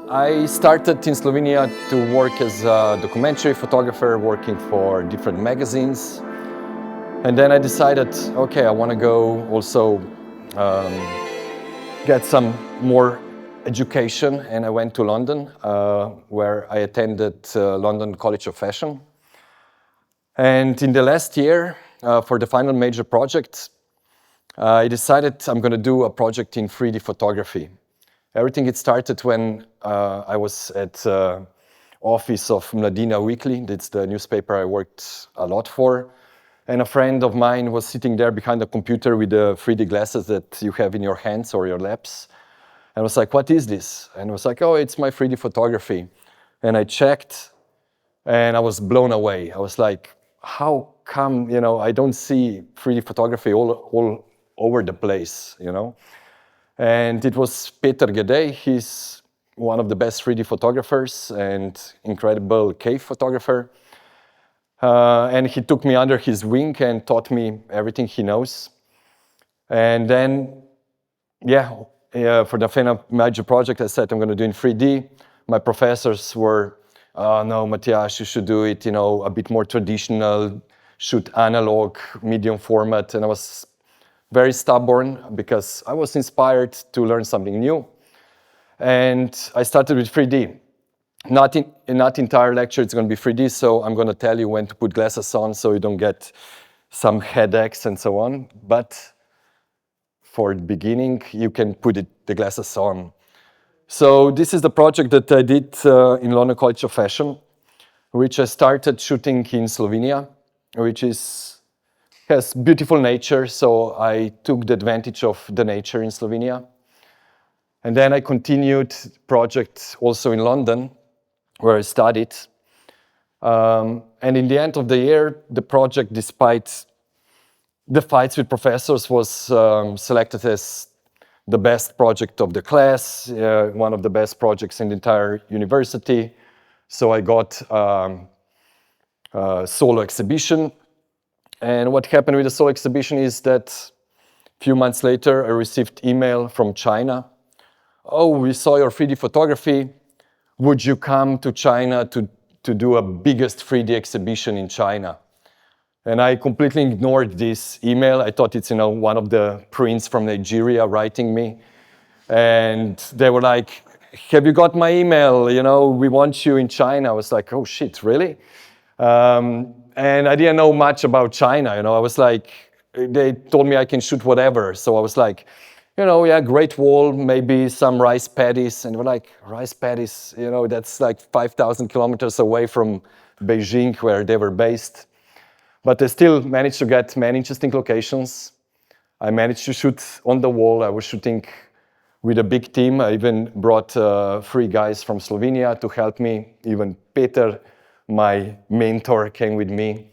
I started in Slovenia to work as a documentary photographer, working for different magazines. And then I decided, okay, I want to go also get some more education, and I went to London, where I attended London College of Fashion. And in the last year, for the final major project, I decided I'm going to do a project in 3D photography. Everything it started when I was at office of Mladina Weekly. That's the newspaper I worked a lot for. And a friend of mine was sitting there behind a computer with the 3D glasses that you have in your hands or your laps. And I was like, what is this? And I was like, oh, it's my 3D photography. And I checked, and I was blown away. I was like, how come, I don't see 3D photography all over the place, And it was Peter Gedej. He's one of the best 3D photographers and incredible cave photographer. And he took me under his wing and taught me everything he knows. And then, for the final major project, I said I'm going to do in 3D. My professors were, oh, no, Matjaž, you should do it, a bit more traditional, shoot analog, medium format. And I was very stubborn because I was inspired to learn something new. And I started with 3D. Not entire lecture, it's going to be 3D, so I'm going to tell you when to put glasses on so you don't get some headaches and so on. But for the beginning, you can put the glasses on. So this is the project that I did in London College of Fashion, which I started shooting in Slovenia, which has beautiful nature, so I took the advantage of the nature in Slovenia. And then I continued the project also in London, where I studied. And in the end of the year, the project, despite the fights with professors, was selected as the best project of the class, one of the best projects in the entire university. So I got a solo exhibition. And what happened with the solo exhibition is that a few months later, I received email from China. Oh, we saw your 3D photography. Would you come to China to do a biggest 3D exhibition in China? And I completely ignored this email. I thought it's, one of the prince from Nigeria writing me. And they were like, have you got my email? We want you in China. I was like, oh shit, really? And I didn't know much about China, I was like, they told me I can shoot whatever. So I was like, Great Wall, maybe some rice paddies. And we're like, rice paddies, that's like 5,000 kilometers away from Beijing, where they were based. But I still managed to get many interesting locations. I managed to shoot on the wall. I was shooting with a big team. I even brought 3 guys from Slovenia to help me. Even Peter, my mentor, came with me.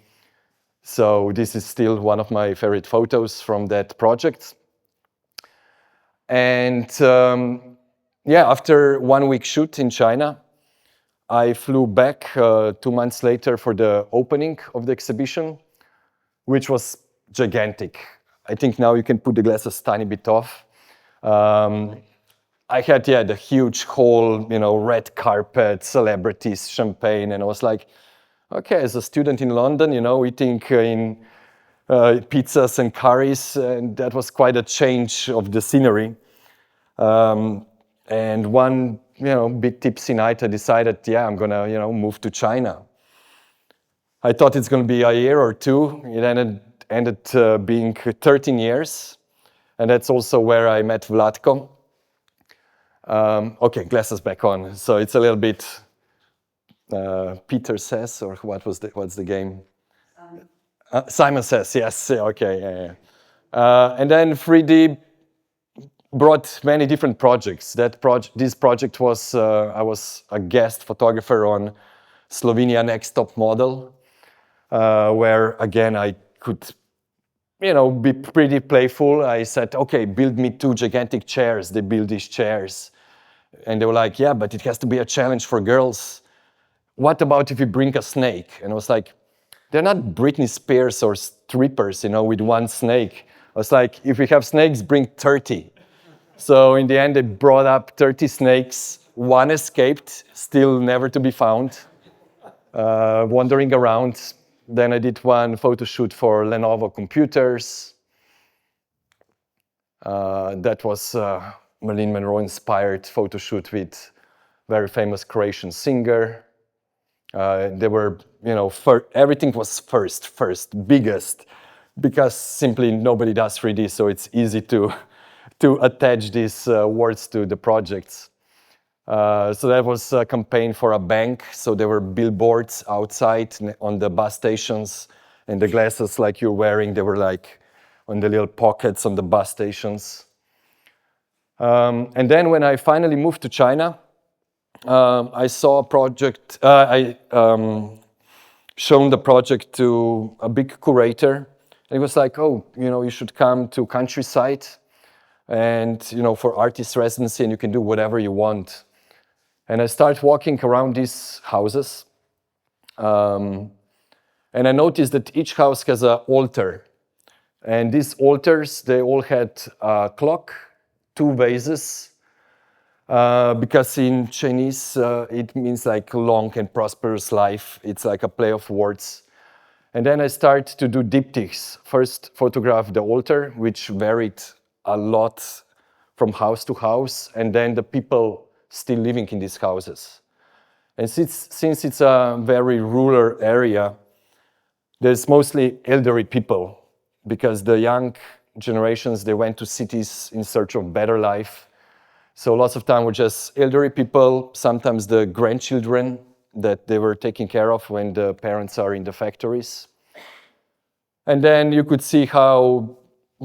So this is still one of my favorite photos from that project. And after 1 week shoot in China, I flew back 2 months later for the opening of the exhibition, which was gigantic. I think now you can put the glasses tiny bit off. I had, the huge hall, red carpet, celebrities, champagne, and I was like, okay, as a student in London, eating in pizzas and curries, and that was quite a change of the scenery. And one, bit tipsy night, I decided, I'm gonna, move to China. I thought it's gonna be a year or two. It ended being 13 years, and that's also where I met Vlatko. Okay, glasses back on. So it's a little bit Peter Says, or what's the game? Simon Says, yes. Okay, and then 3D brought many different projects. This project was, I was a guest photographer on Slovenia Next Top Model, where again I could, be pretty playful. I said, okay, build me 2 gigantic chairs. They built these chairs. And they were like, yeah, but it has to be a challenge for girls. What about if you bring a snake? And I was like, they're not Britney Spears or strippers, with 1 snake. I was like, if we have snakes, bring 30. So in the end, they brought up 30 snakes. one escaped, still never to be found, wandering around. Then I did one photo shoot for Lenovo computers. That was Marilyn Monroe-inspired photo shoot with very famous Croatian singer. They were, everything was first, biggest, because simply nobody does 3D, so it's easy to attach these words to the projects. So that was a campaign for a bank. So there were billboards outside on the bus stations, and the glasses like you're wearing, they were like on the little pockets on the bus stations. And then when I finally moved to China, I saw a project, shown the project to a big curator. And he was like, oh, you should come to Countryside and, for artist residency, and you can do whatever you want. And I started walking around these houses. And I noticed that each house has an altar. And these altars, they all had a clock, 2 vases, because in Chinese, it means like long and prosperous life. It's like a play of words. And then I started to do diptychs. First, photograph the altar, which varied a lot from house to house, and then the people still living in these houses. And since it's a very rural area, there's mostly elderly people, because the young generations, they went to cities in search of better life. So lots of time were just elderly people, sometimes the grandchildren that they were taking care of when the parents are in the factories. And then you could see how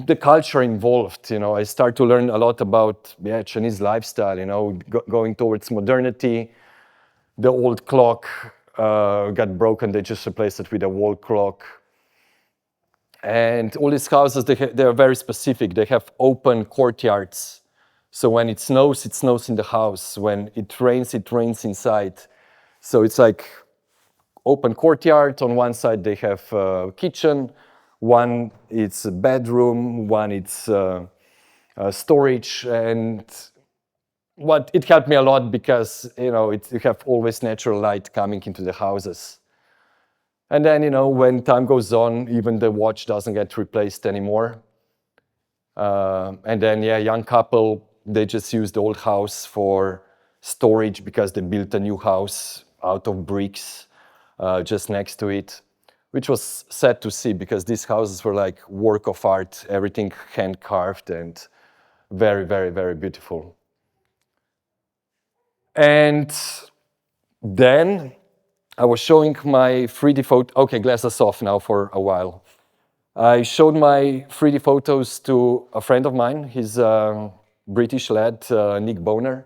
the culture involved. I started to learn a lot about Chinese lifestyle, going towards modernity. The old clock got broken, they just replaced it with a wall clock. And all these houses, they are very specific. They have open courtyards. So when it snows in the house. When it rains inside. So it's like open courtyard. On one side, they have a kitchen. One, it's a bedroom. One, it's storage. And it helped me a lot because, you have always natural light coming into the houses. And then, when time goes on, even the watch doesn't get replaced anymore. And then, young couple, they just use the old house for storage because they built a new house out of bricks just next to it, which was sad to see because these houses were like work of art, everything hand carved and very, very, very beautiful. And then I was showing my 3D photo. Okay, glasses off now for a while. I showed my 3D photos to a friend of mine. He's a British lad, Nick Boner,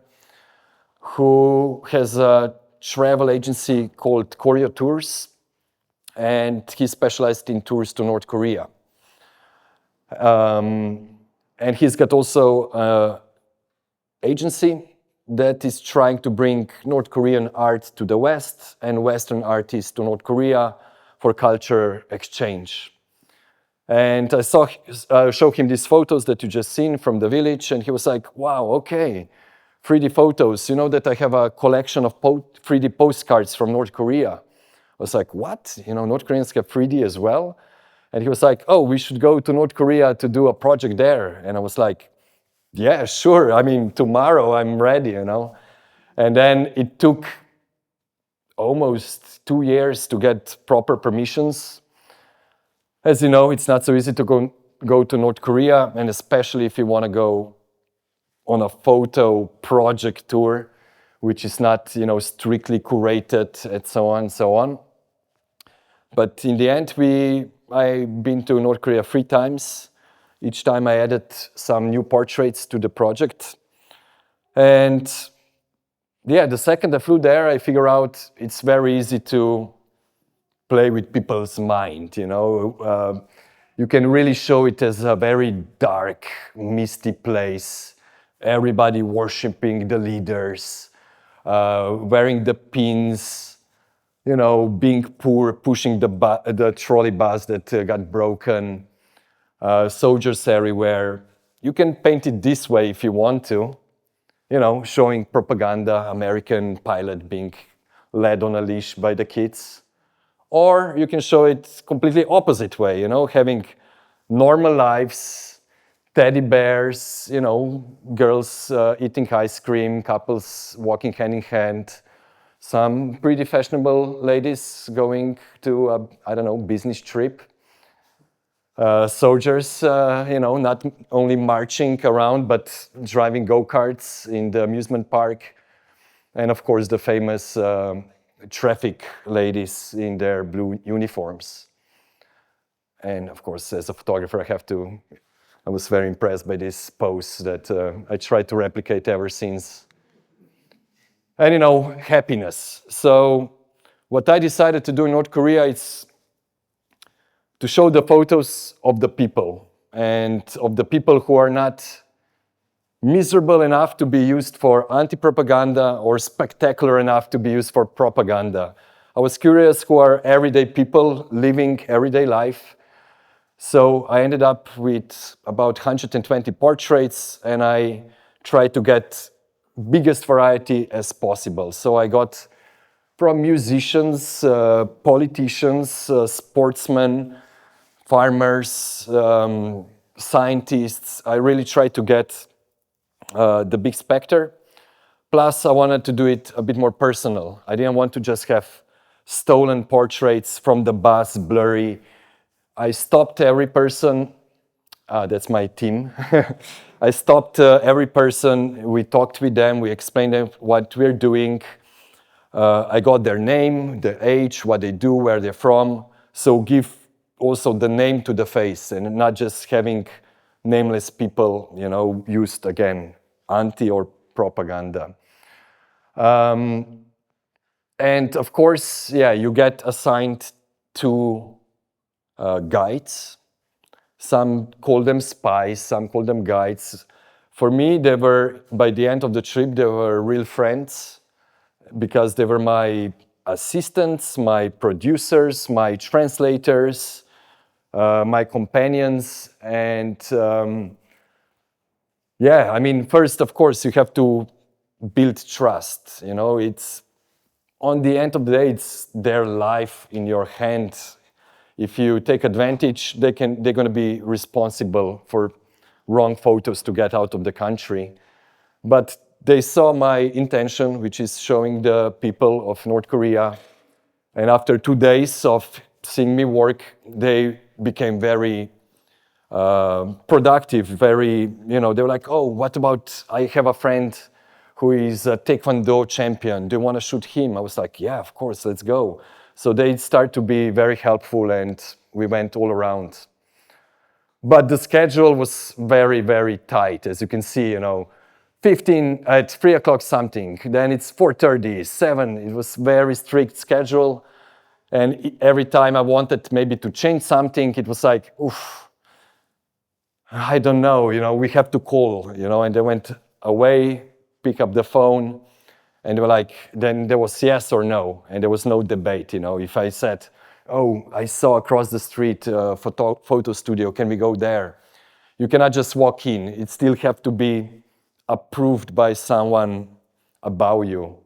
who has a travel agency called Koryo Tours, and he specialized in tours to North Korea. And he's got also an agency that is trying to bring North Korean art to the West and Western artists to North Korea for culture exchange. And I showed him these photos that you just seen from the village, and he was like, wow, okay, 3D photos. You know that I have a collection of 3D postcards from North Korea. I was like, what? North Koreans have 3D as well? And he was like, oh, we should go to North Korea to do a project there. And I was like, yeah, sure. I mean, tomorrow I'm ready, And then it took almost 2 years to get proper permissions. As you know, it's not so easy to go to North Korea, and especially if you want to go on a photo project tour, which is not, strictly curated and so on and so on. But in the end, I've been to North Korea 3 times. Each time I added some new portraits to the project. And the second I flew there, I figured out it's very easy to play with people's mind, You can really show it as a very dark, misty place. Everybody worshiping the leaders, wearing the pins, being poor, pushing the trolley bus that got broken, soldiers everywhere. You can paint it this way if you want to. showing propaganda, American pilot being led on a leash by the kids. Or you can show it completely opposite way, having normal lives, teddy bears, girls eating ice cream, couples walking hand in hand, some pretty fashionable ladies going to a, I don't know, business trip. Soldiers, not only marching around, but driving go-karts in the amusement park. And of course, the famous traffic ladies in their blue uniforms. And of course, as a photographer, I was very impressed by this pose that I tried to replicate ever since. And happiness. So what I decided to do in North Korea is to show the photos of the people, and of the people who are not miserable enough to be used for anti-propaganda or spectacular enough to be used for propaganda. I was curious who are everyday people living everyday life. So I ended up with about 120 portraits, and I tried to get biggest variety as possible. So I got from musicians, politicians, sportsmen, farmers, scientists. I really tried to get the big spectrum. Plus, I wanted to do it a bit more personal. I didn't want to just have stolen portraits from the bus, blurry. I stopped every person. That's my team. I stopped every person. We talked with them. We explained them what we're doing. I got their name, their age, what they do, where they're from. So give also the name to the face, and not just having nameless people, used again, anti or propaganda. And of course, you get assigned to guides. Some call them spies, some call them guides. For me, they were, by the end of the trip, they were real friends, because they were my assistants, my producers, my translators, my companions. And first, of course, you have to build trust. It's, on the end of the day, it's their life in your hand. If you take advantage, they're going to be responsible for wrong photos to get out of the country. But they saw my intention, which is showing the people of North Korea. And after 2 days of seeing me work, they became very productive, they were like, oh, what about, I have a friend who is a Taekwondo champion. Do you want to shoot him? I was like, yeah, of course, let's go. So they start to be very helpful, and we went all around. But the schedule was very, very tight, as you can see, 15 at 3 o'clock something, then it's 4:30, 7. It was very strict schedule. And every time I wanted maybe to change something, it was like, oof, I don't know, we have to call, and they went away, pick up the phone, and they were like, then there was yes or no, and there was no debate, If I said, oh, I saw across the street a photo studio, can we go there? You cannot just walk in. It still have to be approved by someone above you.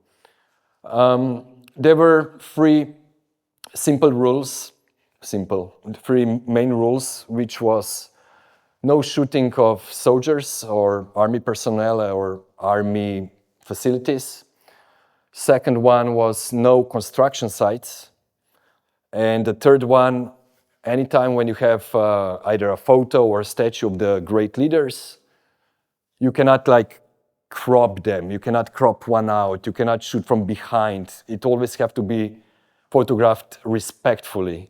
There were three main rules, which was no shooting of soldiers or army personnel or army facilities. Second one was no construction sites. And the third one, anytime when you have either a photo or a statue of the great leaders, you cannot crop them. You cannot crop one out. You cannot shoot from behind. It always have to be photographed respectfully.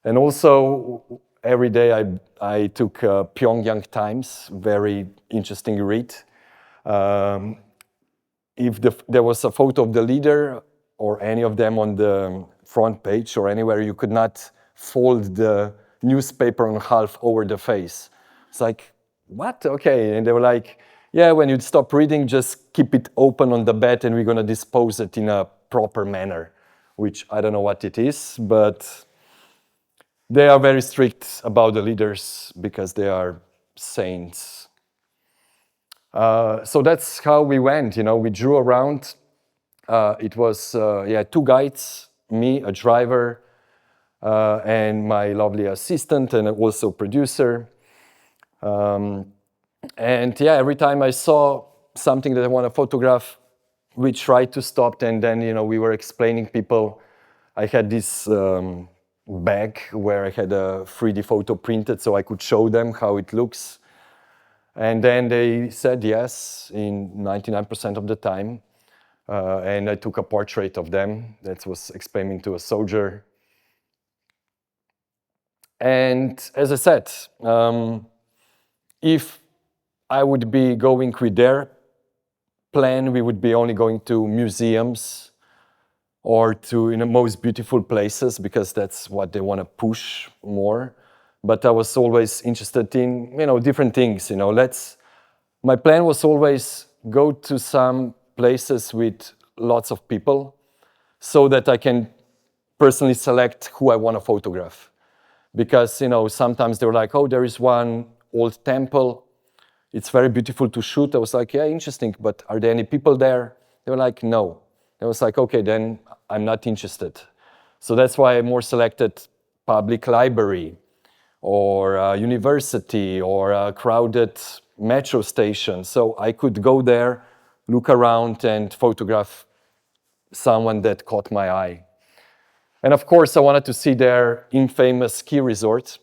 And also, every day I took Pyongyang Times, very interesting read. If there was a photo of the leader or any of them on the front page or anywhere, you could not fold the newspaper in half over the face. It's like, what? Okay. And they were like, yeah, when you stop reading, just keep it open on the bed and we're going to dispose it in a proper manner, which I don't know what it is, but they are very strict about the leaders because they are saints. So that's how we went. We drew around. It was 2 guides, me, a driver, and my lovely assistant and also producer. And every time I saw something that I want to photograph, we tried to stop, and then we were explaining people. I had this bag where I had a 3D photo printed, so I could show them how it looks. And then they said yes in 99% of the time. And I took a portrait of them that was explaining to a soldier. And as I said, if I would be going with their plan, we would be only going to museums or to most beautiful places, because that's what they want to push more. But I was always interested in different things. My plan was always go to some places with lots of people, so that I can personally select who I want to photograph. Because sometimes they were like, oh, there is one old temple, it's very beautiful to shoot. I was like, yeah, interesting, but are there any people there? They were like, no. I was like, okay, then I'm not interested. So that's why I more selected public library or a university or a crowded metro station. So I could go there, look around and photograph someone that caught my eye. And of course, I wanted to see their infamous ski resort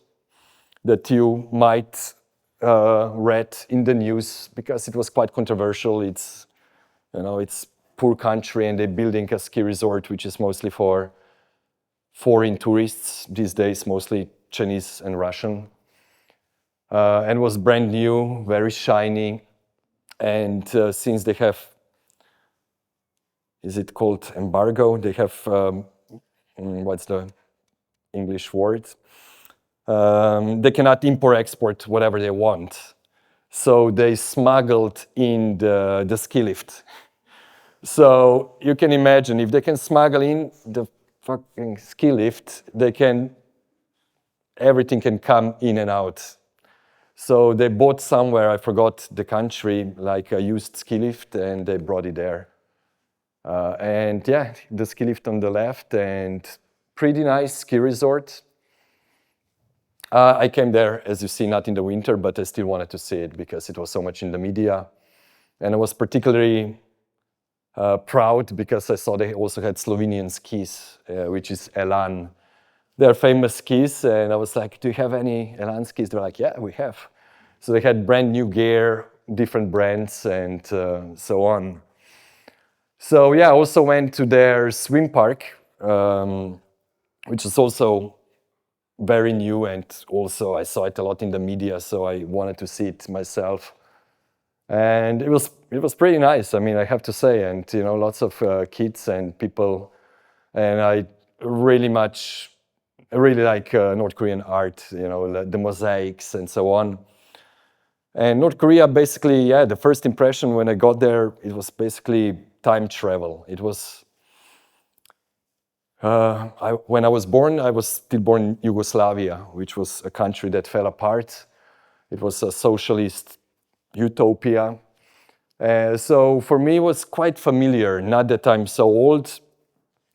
that you might read in the news, because it was quite controversial. It's poor country, and they're building a ski resort which is mostly for foreign tourists these days, mostly Chinese and Russian, and was brand new, very shiny. And since they have, is it called embargo? They have, what's the English word? They cannot import-export whatever they want. So they smuggled in the ski lift. So you can imagine, if they can smuggle in the fucking ski lift, everything can come in and out. So they bought somewhere, I forgot the country, like a used ski lift, and they brought it there. And the ski lift on the left, and pretty nice ski resort. I came there, as you see, not in the winter, but I still wanted to see it because it was so much in the media. And I was particularly proud because I saw they also had Slovenian skis, which is Elan. They're famous skis, and I was like, do you have any Elan skis? They're like, yeah, we have. So they had brand new gear, different brands, and so on. So I also went to their swim park, which is also very new, and also I saw it a lot in the media, so I wanted to see it myself. And it was pretty nice, I mean, I have to say, and lots of kids and people, and I really like North Korean art, the mosaics and so on. And North Korea, basically, the first impression when I got there, it was basically time travel. It was when I was born, I was still born in Yugoslavia, which was a country that fell apart. It was a socialist utopia. So for me, it was quite familiar. Not that I'm so old.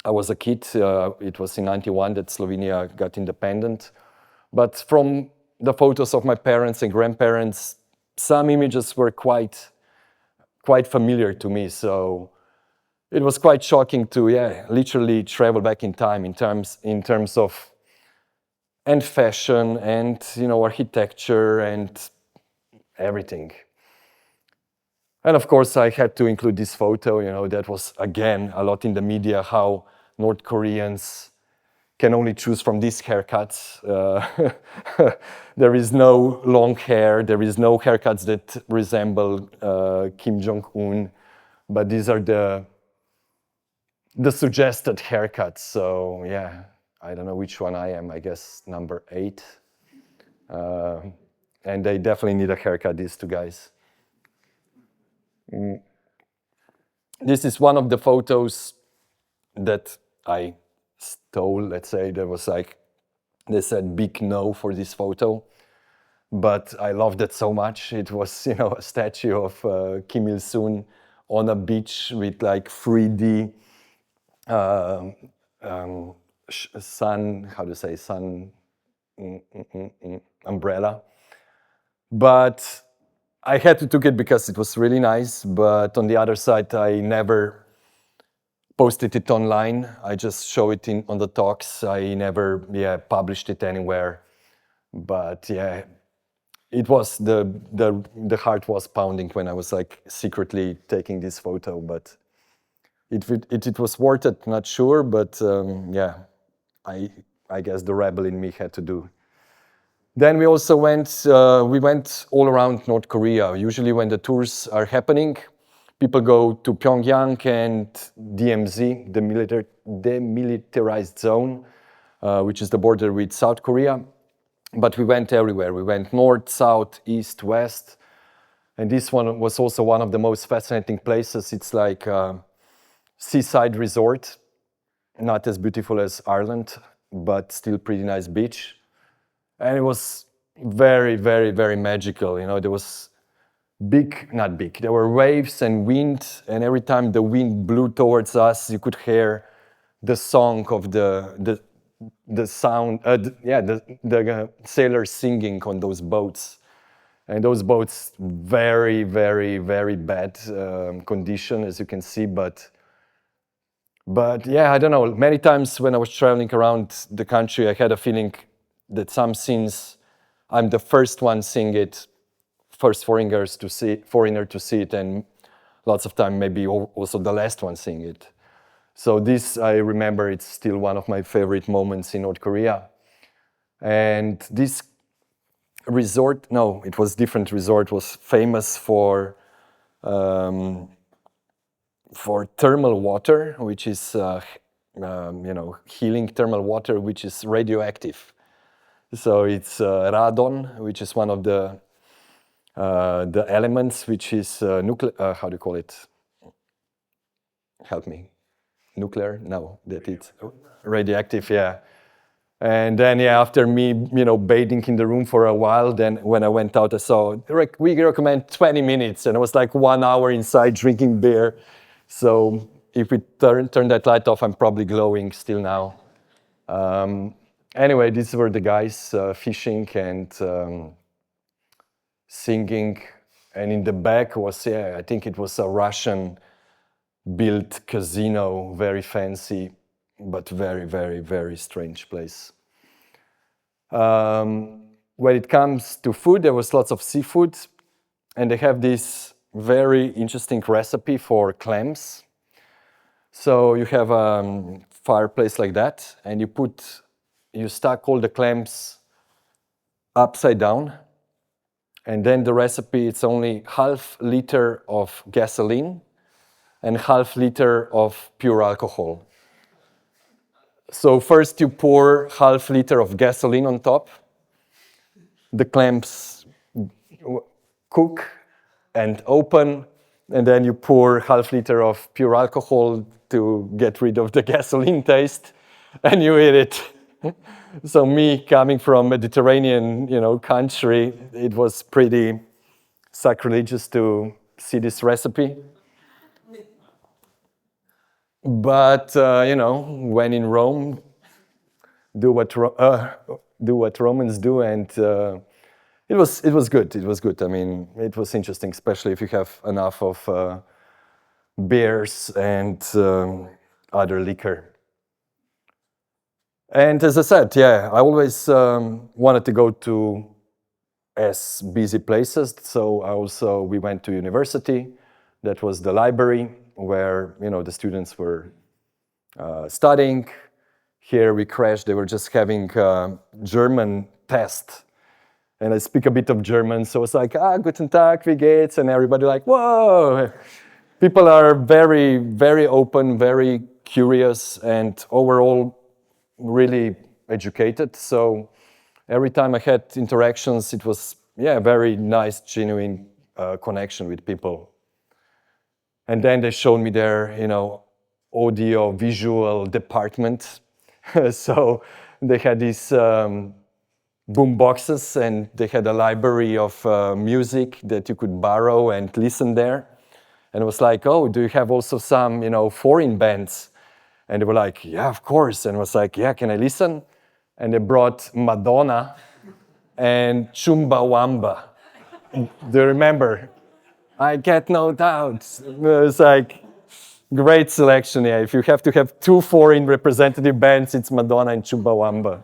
I was a kid. It was in '91 that Slovenia got independent. But from the photos of my parents and grandparents, some images were quite familiar to me. So it was quite shocking to, literally travel back in time in terms of and fashion and architecture and everything. And of course, I had to include this photo. That was again a lot in the media, how North Koreans can only choose from these haircuts. There is no long hair. There is no haircuts that resemble Kim Jong-un, but these are the suggested haircuts. So I don't know which one I am. I guess number 8. And they definitely need a haircut, these 2 guys. This is one of the photos that I stole, let's say. There was like, they said big no for this photo. but I loved it so much. It was, you know, a statue of Kim Il-sung on a beach with like 3D sun, how to say, sun umbrella. But I had to take it because it was really nice. But on the other side, I never posted it online. I just show it on the talks. I never, published it anywhere. But yeah, it was the heart was pounding when I was like secretly taking this photo. But it was worth it. Not sure, but yeah, I guess the rebel in me had to do. Then we also went all around North Korea. Usually when the tours are happening, people go to Pyongyang and DMZ, the demilitarized zone, which is the border with South Korea. But we went everywhere. We went north, south, east, west. And this one was also one of the most fascinating places. It's like a seaside resort, not as beautiful as Ireland, but still pretty nice beach. And it was very, very, very magical. You know, there was not big, there were waves and wind, and every time the wind blew towards us, you could hear the song of the sound, the sailors singing on those boats. And those boats, very, very, very bad condition, as you can see, but yeah, I don't know. Many times when I was traveling around the country, I had a feeling that some scenes, I'm the first one seeing it, first foreigner to see it, and lots of time maybe also the last one seeing it. So this, I remember, it's still one of my favorite moments in North Korea. And this resort, no, it was different resort, was famous for thermal water, which is, healing thermal water, which is radioactive. So it's radon, which is one of the elements, which is nuclear. How do you call it? Help me. Nuclear? No, that it's radioactive. Yeah. And then, yeah, after me, bathing in the room for a while, then when I went out, I saw we recommend 20 minutes, and I was like 1 hour inside drinking beer. So if we turn that light off, I'm probably glowing still now. Anyway, these were the guys fishing and singing, and in the back was, I think it was a Russian-built casino, very fancy, but very, very, very strange place. When it comes to food, there was lots of seafood, and they have this very interesting recipe for clams. So you have a fireplace like that, and you stack all the clams upside down, and then the recipe, it's only half liter of gasoline and half liter of pure alcohol. So first you pour half liter of gasoline on top, the clams cook and open, and then you pour half liter of pure alcohol to get rid of the gasoline taste, and you eat it. So me coming from Mediterranean, country, it was pretty sacrilegious to see this recipe. But when in Rome, do what Romans do, and it was good. It was good. I mean, it was interesting, especially if you have enough of beers and other liquor. And as I said, I always wanted to go to as busy places. So we went to university. That was the library where the students were studying. Here we crashed. They were just having a German test. And I speak a bit of German, so it's like, guten Tag, wie geht's? And everybody like, whoa! People are very, very open, very curious, and overall really educated. So every time I had interactions, it was, very nice, genuine connection with people. And then they showed me their, audio visual department. So they had this boom boxes, and they had a library of music that you could borrow and listen there. And it was like, oh, do you have also some, foreign bands? And they were like, yeah, of course. And I was like, yeah, can I listen? And they brought Madonna and Chumbawamba. Do you remember? I get no doubts. It was like great selection. Yeah, if you have to have two foreign representative bands, it's Madonna and Chumbawamba.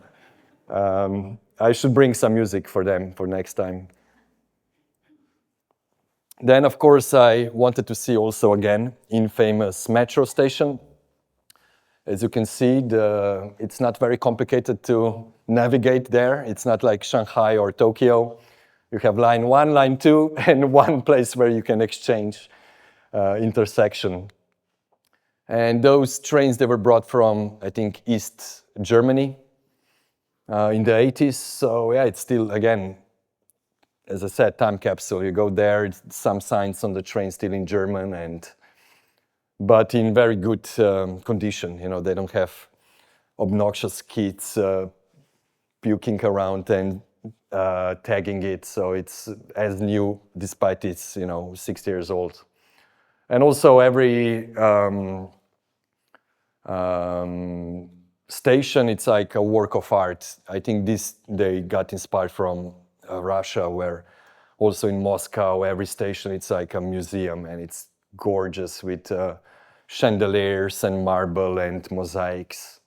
I should bring some music for them for next time. Then, of course, I wanted to see also again infamous metro station. As you can see, it's not very complicated to navigate there. It's not like Shanghai or Tokyo. You have line 1, line 2, and one place where you can exchange intersection. And those trains, they were brought from, I think, East Germany in the 80s. So yeah, it's still, again, as I said, time capsule. You go there, it's some signs on the train still in German, but in very good condition. They don't have obnoxious kids puking around and tagging it. So it's as new, despite it's 60 years old. And also every station, it's like a work of art. I think they got inspired from Russia, where also in Moscow, every station, it's like a museum, and it's gorgeous with chandeliers and marble and mosaics.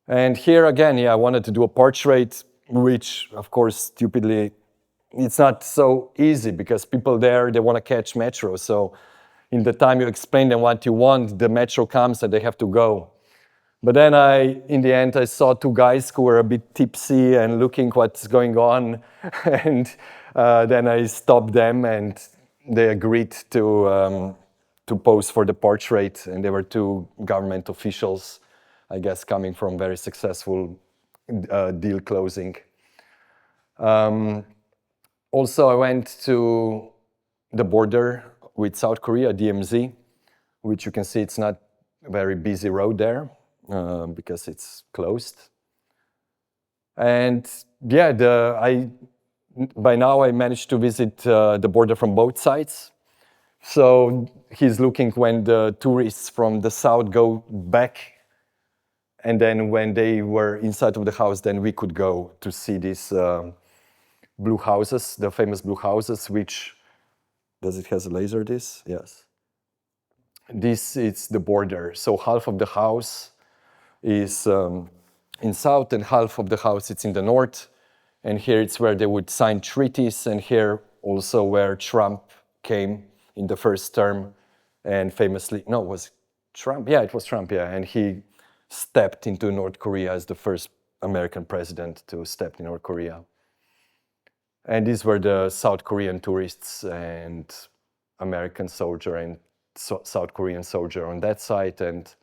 And here again, I wanted to do a portrait, which, of course, stupidly, it's not so easy because people there, they want to catch metro. So in the time you explain them what you want, the metro comes and they have to go. But then in the end, I saw two guys who were a bit tipsy and looking what's going on. And then I stopped them, and they agreed to pose for the portrait. And they were two government officials, I guess, coming from very successful deal closing. Also, I went to the border with South Korea, DMZ, which you can see it's not a very busy road there. Because it's closed. And yeah, by now I managed to visit the border from both sides. So he's looking when the tourists from the south go back, and then when they were inside of the house, then we could go to see these blue houses, the famous blue houses, which, does it has a laser this? Yes. This is the border. So half of the house is in south, and half of the house it's in the north. And here it's where they would sign treaties, and here also where Trump came in the first term, and famously, no, was it Trump? Yeah, it was Trump, yeah. And he stepped into North Korea as the first American president to step in North Korea. And these were the South Korean tourists and American soldier and South Korean soldier on that side, and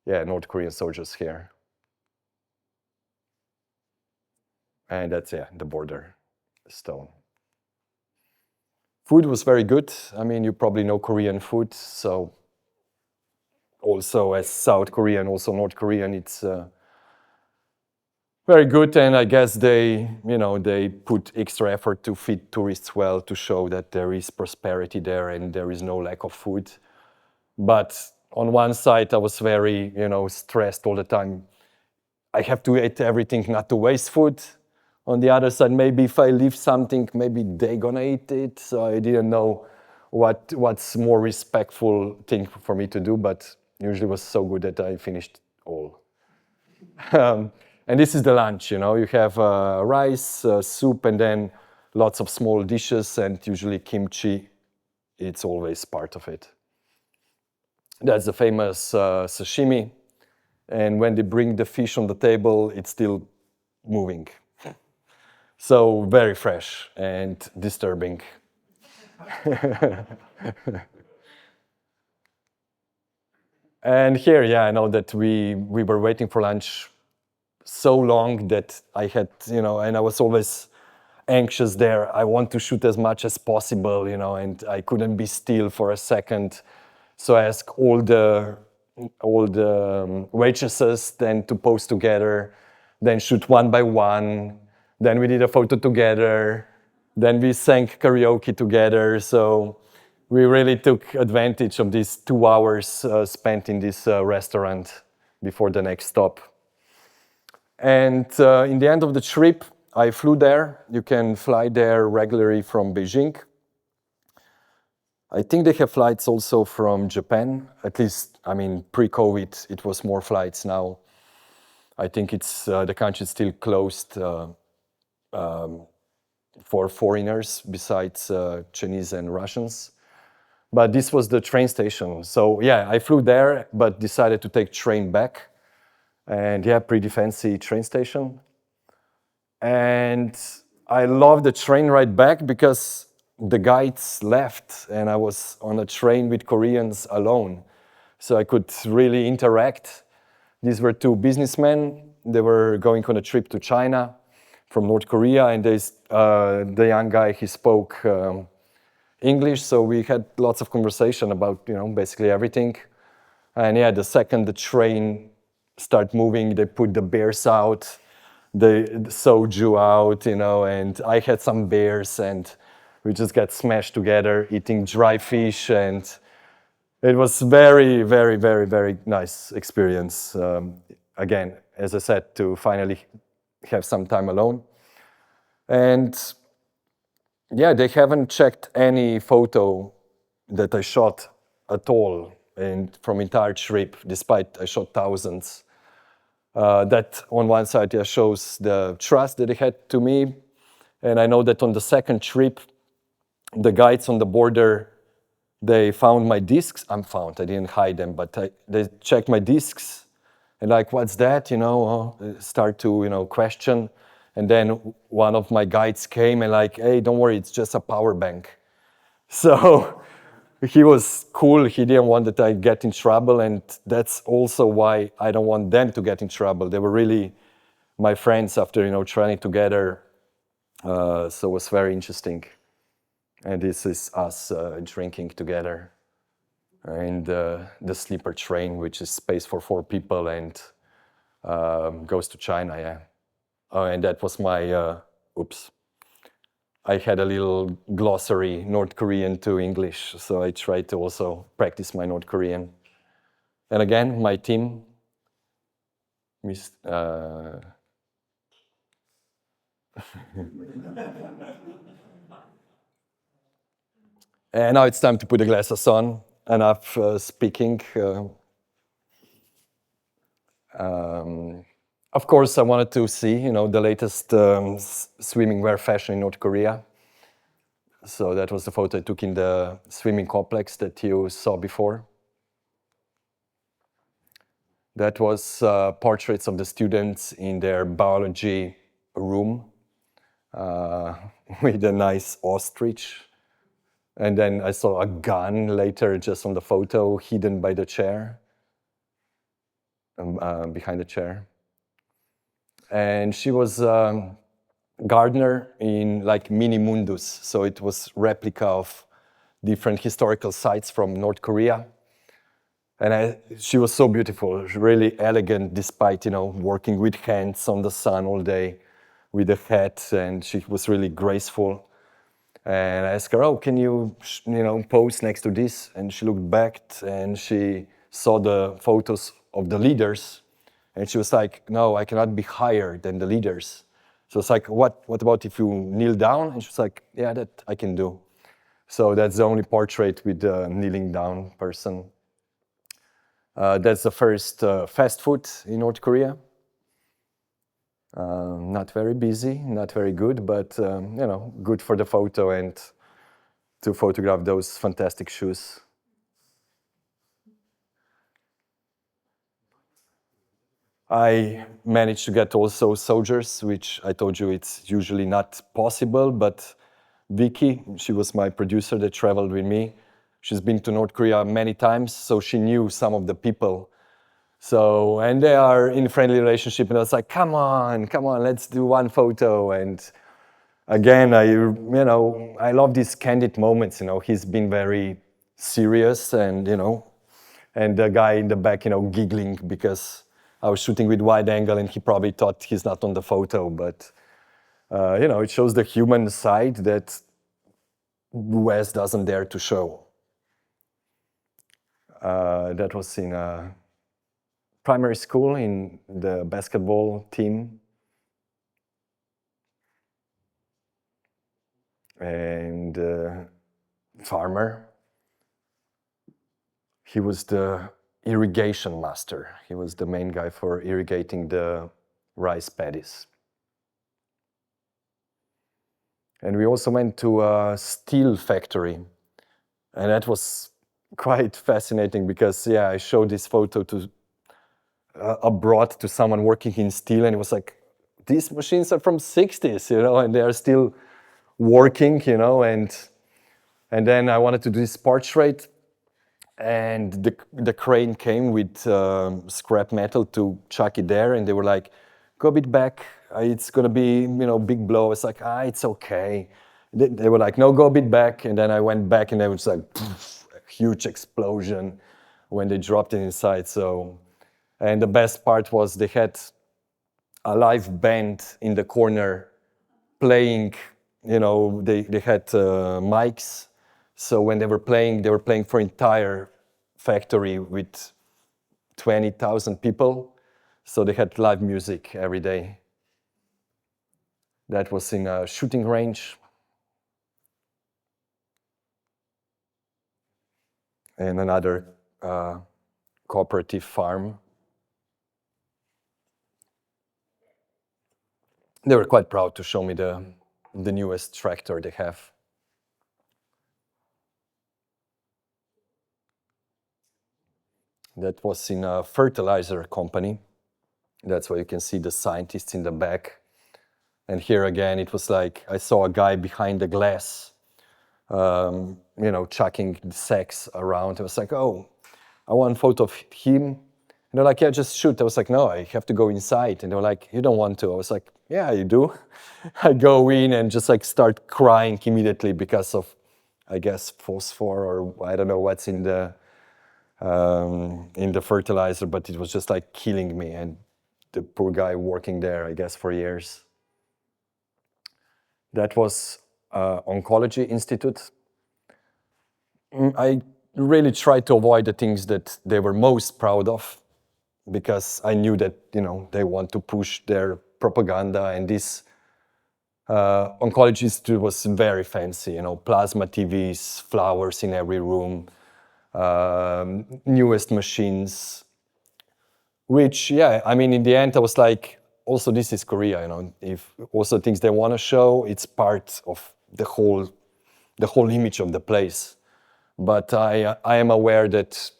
yeah, North Korean soldiers here. And that's, yeah, the border stone. Food was very good. I mean, you probably know Korean food, so also as South Korean, also North Korean, it's very good. And I guess they put extra effort to feed tourists well, to show that there is prosperity there and there is no lack of food. But on one side, I was very, stressed all the time. I have to eat everything, not to waste food. On the other side, maybe if I leave something, maybe they're gonna eat it. So I didn't know what's more respectful thing for me to do, but usually it was so good that I finished all. And this is the lunch, you have rice, soup, and then lots of small dishes, and usually kimchi. It's always part of it. That's the famous sashimi. And when they bring the fish on the table, it's still moving. So very fresh and disturbing. And here, I know that we were waiting for lunch so long that I had, and I was always anxious there. I want to shoot as much as possible, and I couldn't be still for a second. So I asked all the waitresses then to pose together, then shoot one by one. Then we did a photo together. Then we sang karaoke together. So we really took advantage of these 2 hours spent in this restaurant before the next stop. And in the end of the trip, I flew there. You can fly there regularly from Beijing. I think they have flights also from Japan. At least, I mean, pre-COVID, it was more flights. Now, I think it's the country is still closed for foreigners besides Chinese and Russians. But this was the train station. So yeah, I flew there, but decided to take train back. And yeah, pretty fancy train station. And I love the train ride back because the guides left and I was on a train with Koreans alone. So I could really interact. These were 2 businessmen. They were going on a trip to China from North Korea, and the young guy, he spoke English, so we had lots of conversation about, basically everything. And yeah, the second the train started moving, they put the beers out, the soju out, and I had some beers, and we just got smashed together eating dry fish, and it was very, very, very, very nice experience. Again, as I said, to finally have some time alone. And yeah, they haven't checked any photo that I shot at all and from entire trip, despite I shot thousands. That on one side shows the trust that they had to me. And I know that on the second trip, the guides on the border, they found my discs. I didn't hide them, but they checked my discs and like, what's that? Start to, question. And then one of my guides came and like, hey, don't worry, it's just a power bank. So he was cool. He didn't want that I get in trouble. And that's also why I don't want them to get in trouble. They were really my friends after, training together. So it was very interesting. And this is us drinking together. And the sleeper train, which is space for 4 people and goes to China, yeah. And that was my, I had a little glossary, North Korean to English, so I tried to also practice my North Korean. And again, my team, and now it's time to put the glasses on. Enough speaking. Of course, I wanted to see, the latest swimming wear fashion in North Korea. So that was the photo I took in the swimming complex that you saw before. That was portraits of the students in their biology room with a nice ostrich. And then I saw a gun later just on the photo hidden by the chair, behind the chair. And she was gardener in like mini mundus. So it was replica of different historical sites from North Korea. And she was so beautiful, really elegant, despite, working with hands on the sun all day with a hat. And she was really graceful. And I asked her, oh, can you, pose next to this? And she looked back and she saw the photos of the leaders. And she was like, no, I cannot be higher than the leaders. So it's like, what about if you kneel down? And she was like, yeah, that I can do. So that's the only portrait with the kneeling down person. That's the first fast food in North Korea. Not very busy, not very good, but good for the photo and to photograph those fantastic shoes. I managed to get also soldiers, which I told you it's usually not possible, but Vicky, she was my producer that traveled with me. She's been to North Korea many times, so she knew some of the people. So, and they are in a friendly relationship, and I was like, come on, let's do one photo. And again, I love these candid moments, he's been very serious and, and the guy in the back, giggling because I was shooting with wide angle and he probably thought he's not on the photo, but it shows the human side that West doesn't dare to show. That was in primary school in the basketball team. And farmer. He was the irrigation master. He was the main guy for irrigating the rice paddies. And we also went to a steel factory. And that was quite fascinating because, yeah, I showed this photo to abroad to someone working in steel, and it was like, these machines are from 60s, and they are still working, and then I wanted to do this portrait, and the crane came with scrap metal to chuck it there, and they were like, go a bit back, it's gonna be, big blow. It's like, it's okay. They were like, no, go a bit back, and then I went back, and it was like, poof, a huge explosion when they dropped it inside. So, and the best part was they had a live band in the corner playing. They had mics, so when they were playing for entire factory with 20,000 people, so they had live music every day. That was in a shooting range. And another cooperative farm. They were quite proud to show me the newest tractor they have. That was in a fertilizer company. That's why you can see the scientists in the back. And here again, it was like I saw a guy behind the glass, chucking the sacks around. I was like, oh, I want a photo of him. And they're like, yeah, just shoot. I was like, no, I have to go inside. And they were like, you don't want to. I was like, yeah, you do. I go in and just like start crying immediately because of, I guess, phosphor or I don't know what's in the fertilizer, but it was just like killing me. And the poor guy working there, I guess, for years. That was Oncology Institute. I really tried to avoid the things that they were most proud of, because I knew that, they want to push their propaganda, and this Oncology Institute was very fancy, plasma TVs, flowers in every room, newest machines, which, yeah, I mean, in the end, I was like, also this is Korea, if also things they want to show, it's part of the whole image of the place. But I am aware that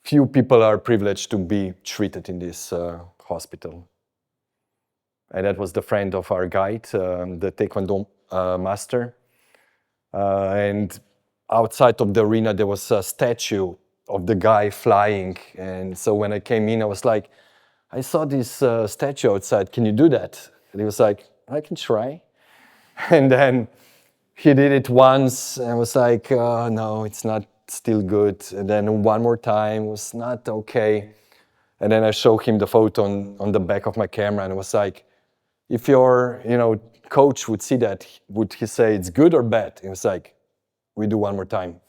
few people are privileged to be treated in this hospital. And that was the friend of our guide, the Taekwondo master. And outside of the arena, there was a statue of the guy flying. And so when I came in, I was like, I saw this statue outside, can you do that? And he was like, I can try. And then he did it once and was like, no, it's not still good. And then one more time, was not okay. And then I showed him the photo on the back of my camera, and it was like, if your coach would see that, would he say it's good or bad? It was like, we do one more time.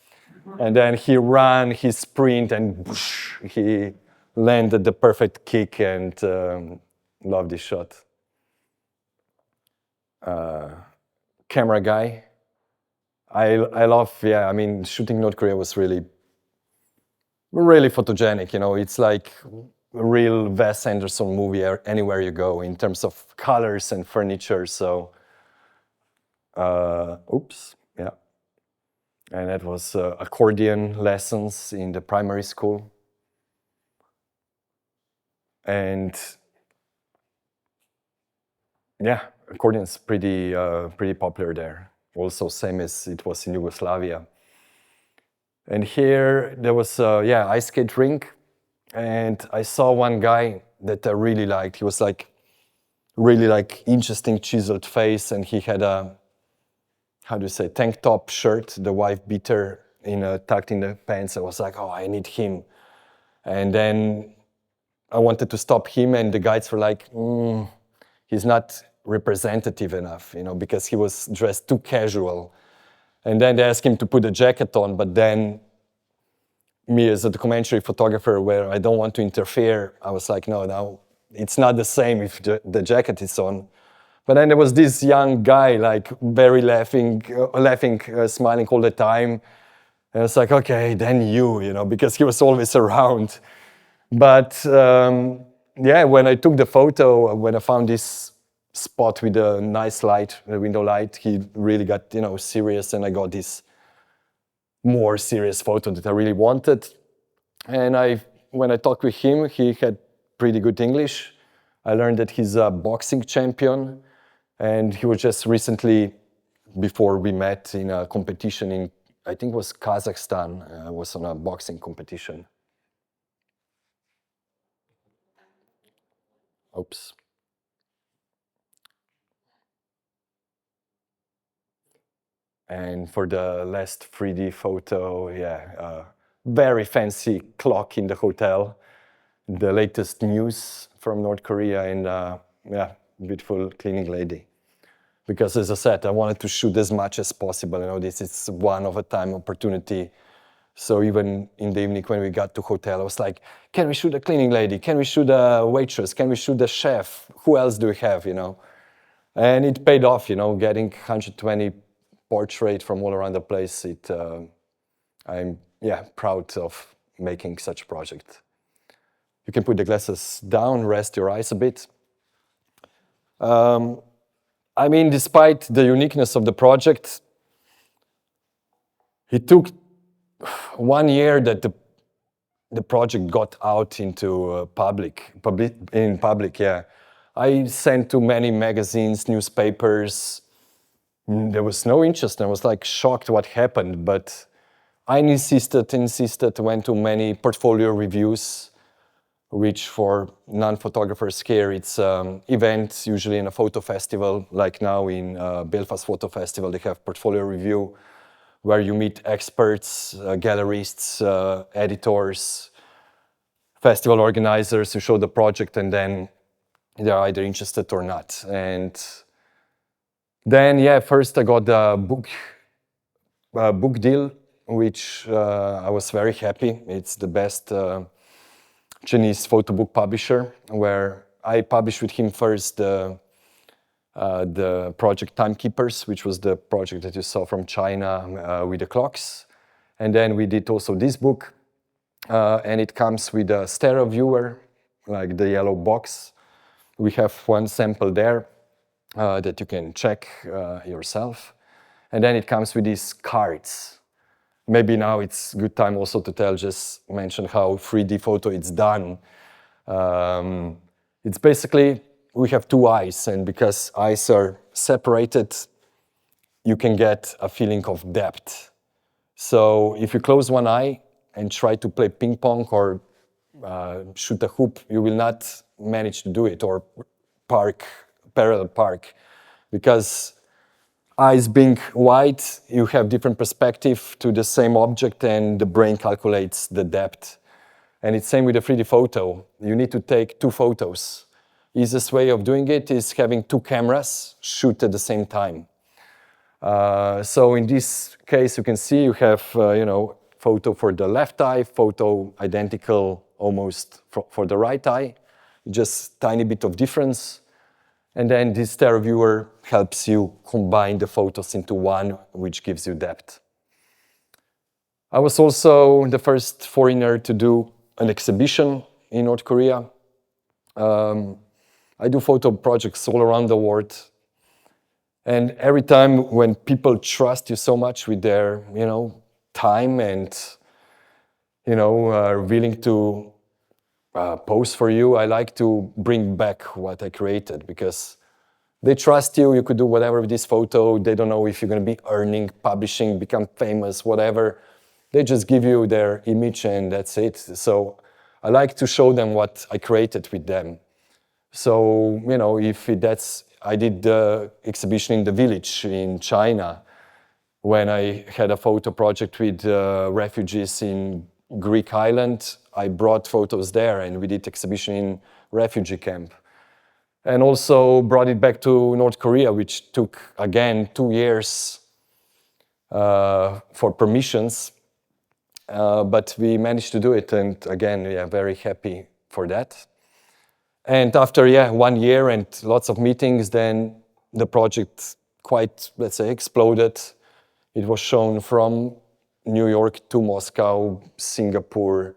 And then he ran, he sprint, and whoosh, he landed the perfect kick, and loved this shot. Camera guy. I love, I mean, shooting North Korea was really photogenic, It's like a real Wes Anderson movie anywhere you go in terms of colors and furniture, so... oops, yeah. And that was accordion lessons in the primary school. And yeah, accordion's pretty popular there. Also same as it was in Yugoslavia. And here there was ice skate rink, and I saw one guy that I really liked. He was like really like interesting chiseled face, and he had a, how do you say, tank top shirt, the wife beater tucked in the pants. I was like, oh, I need him. And then I wanted to stop him, and the guides were like, he's not representative enough, because he was dressed too casual. And then they asked him to put a jacket on, but then me as a documentary photographer, where I don't want to interfere, I was like, no, it's not the same if the jacket is on. But then there was this young guy, like very laughing, smiling all the time. And it's like, okay, then because he was always around. But yeah, when I took the photo, when I found this spot with a nice light, a window light, he really got, serious, and I got this more serious photo that I really wanted. And when I talked with him, he had pretty good English. I learned that he's a boxing champion, and he was just recently, before we met, in a competition in, I think it was Kazakhstan, was on a boxing competition. Oops. And for the last 3D photo, yeah, very fancy clock in the hotel, the latest news from North Korea, and yeah, beautiful cleaning lady. Because as I said, I wanted to shoot as much as possible. This is one-of-a-time opportunity. So even in the evening when we got to hotel, I was like, can we shoot a cleaning lady? Can we shoot a waitress? Can we shoot a chef? Who else do we have, And it paid off, getting 120 portraits from all around the place. I'm proud of making such a project. You can put the glasses down, rest your eyes a bit. I mean, despite the uniqueness of the project, it took 1 year that the project got out into public, yeah. I sent to many magazines, newspapers. There was no interest. I was like shocked what happened, but I insisted, went to many portfolio reviews, which for non-photographers here, it's events, usually in a photo festival, like now in Belfast Photo Festival, they have portfolio review, where you meet experts, gallerists, editors, festival organizers who show the project, and then they're either interested or not. And then, yeah, first I got a book deal, which I was very happy. It's the best Chinese photo book publisher, where I published with him first the project Timekeepers, which was the project that you saw from China with the clocks. And then we did also this book, and it comes with a stereo viewer, like the yellow box. We have one sample there that you can check yourself. And then it comes with these cards. Maybe now it's a good time also to just mention how 3D photo is done. It's basically, we have two eyes, and because eyes are separated, you can get a feeling of depth. So if you close one eye and try to play ping pong or shoot a hoop, you will not manage to do it, or parallel park, because eyes being white, you have different perspective to the same object, and the brain calculates the depth. And it's same with a 3D photo. You need to take two photos. Easiest way of doing it is having two cameras shoot at the same time. So in this case, you can see you have, photo for the left eye, photo identical almost for the right eye, just tiny bit of difference. And then this stereo viewer helps you combine the photos into one, which gives you depth. I was also the first foreigner to do an exhibition in North Korea. I do photo projects all around the world. And every time when people trust you so much with their, time and, are willing to pose for you, I like to bring back what I created, because they trust you, you could do whatever with this photo, they don't know if you're going to be earning, publishing, become famous, whatever. They just give you their image and that's it. So I like to show them what I created with them. So, I did the exhibition in the village in China, when I had a photo project with refugees in Greek island. I brought photos there, and we did exhibition in refugee camp. and also brought it back to North Korea, which took, again, 2 years for permissions. But we managed to do it, and again, we are very happy for that. And after 1 year and lots of meetings, then the project quite, let's say, exploded. It was shown from New York to Moscow, Singapore,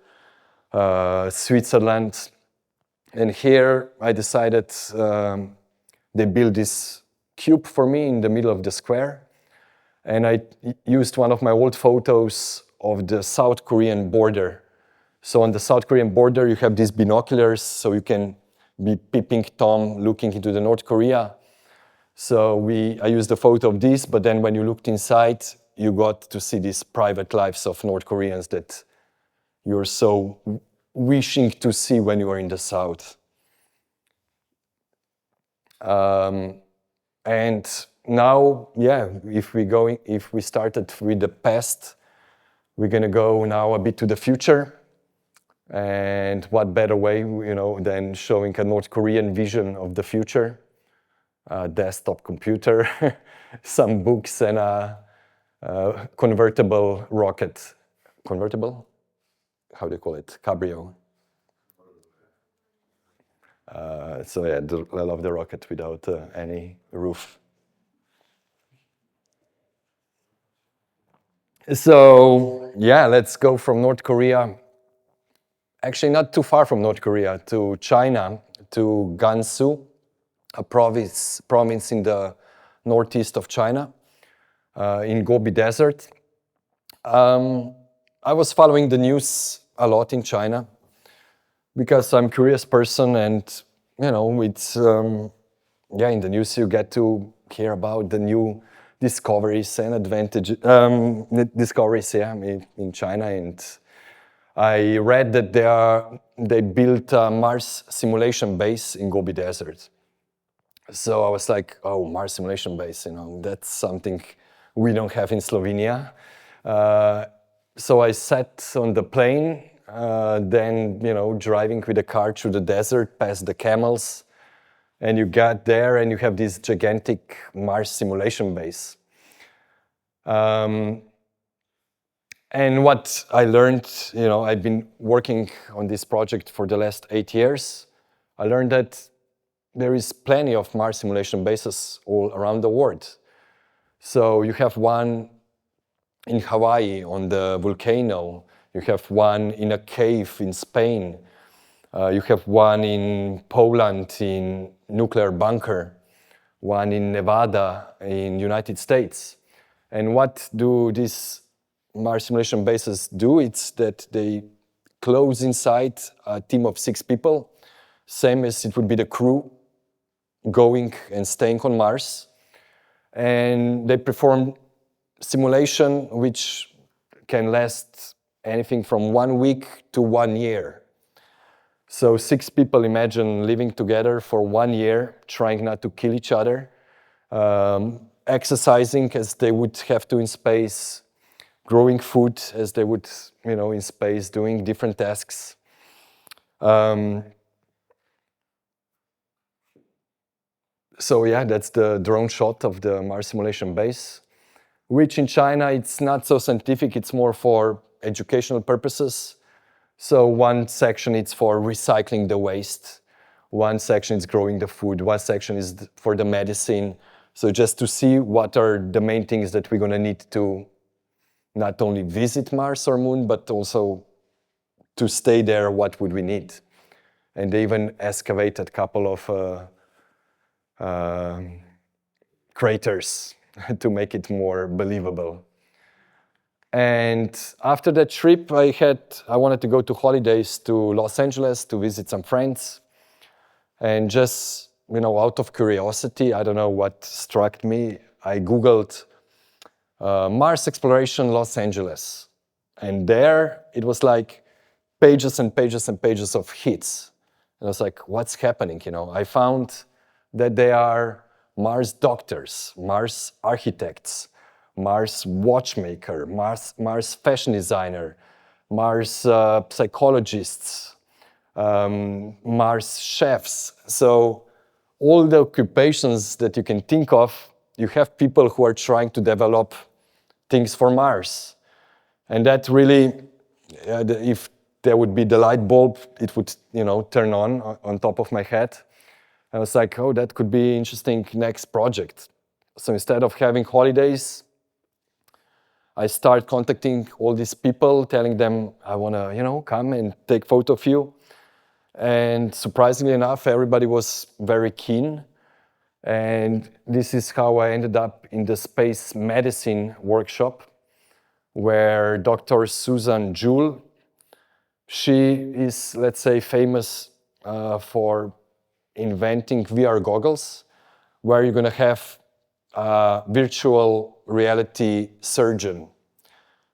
Switzerland. And here I decided they built this cube for me in the middle of the square. And I used one of my old photos of the South Korean border. So on the South Korean border, you have these binoculars, so you can be peeping Tom looking into the North Korea. So I used a photo of this, but then when you looked inside, you got to see these private lives of North Koreans that you're so wishing to see when you are in the South. And now, if we started with the past, we're gonna go now a bit to the future. And what better way, than showing a North Korean vision of the future? A desktop computer, some books, and a convertible rocket. Convertible? How do you call it? Cabrio. I love the rocket without any roof. So, let's go from North Korea. Actually, not too far from North Korea, to China, to Gansu, a province in the northeast of China, in Gobi Desert. I was following the news a lot in China because I'm a curious person, and it's in the news you get to hear about the new discoveries and discoveries in China. And I read that they built a Mars simulation base in Gobi Desert. So I was like, oh, Mars simulation base, that's something we don't have in Slovenia. So I sat on the plane, then, driving with a car through the desert, past the camels, and you got there and you have this gigantic Mars simulation base. And what I learned, I've been working on this project for the last 8 years. I learned that there is plenty of Mars simulation bases all around the world. So you have one in Hawaii on the volcano. You have one in a cave in Spain. You have one in Poland in nuclear bunker. One in Nevada in United States. And what do these Mars simulation bases do? It's that they close inside a team of 6 people, same as it would be the crew going and staying on Mars. And they perform simulation which can last anything from 1 week to 1 year. So 6 people, imagine living together for 1 year, trying not to kill each other, exercising as they would have to in space, growing food as they would, in space, doing different tasks. So that's the drone shot of the Mars simulation base, which in China, it's not so scientific, it's more for educational purposes. So one section is for recycling the waste, one section is growing the food, one section is for the medicine. So just to see what are the main things that we're gonna need to not only visit Mars or Moon, but also to stay there, what would we need? And they even excavated a couple of craters to make it more believable. And after that trip, I wanted to go to holidays to Los Angeles to visit some friends. And just, out of curiosity, I don't know what struck me, I Googled Mars exploration Los Angeles. And there it was like pages and pages and pages of hits. And I was like, what's happening? I found that they are Mars doctors, Mars architects, Mars watchmaker, Mars fashion designer, Mars psychologists, Mars chefs. So all the occupations that you can think of, you have people who are trying to develop things for Mars. And that really, if there would be the light bulb, it would, turn on top of my head. I was like, oh, that could be interesting next project. So instead of having holidays, I start contacting all these people, telling them I want to, come and take photo of you. And surprisingly enough, everybody was very keen. And this is how I ended up in the space medicine workshop, where Dr. Susan Jewell, she is, let's say, famous for inventing VR goggles, where you're going to have a virtual reality surgeon.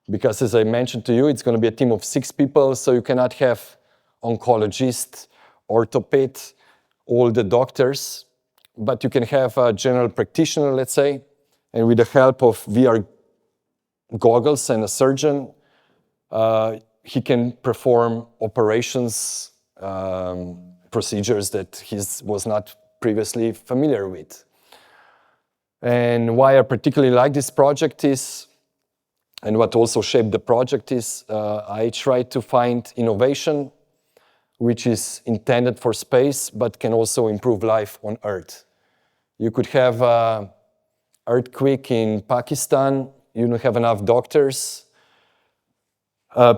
Because as I mentioned to you, it's going to be a team of 6 people, so you cannot have oncologist, orthoped, all the doctors, but you can have a general practitioner, let's say, and with the help of VR goggles and a surgeon, he can perform operations, procedures that he was not previously familiar with. And why I particularly like this project is, and what also shaped the project is, I try to find innovation which is intended for space, but can also improve life on Earth. You could have an earthquake in Pakistan, you don't have enough doctors,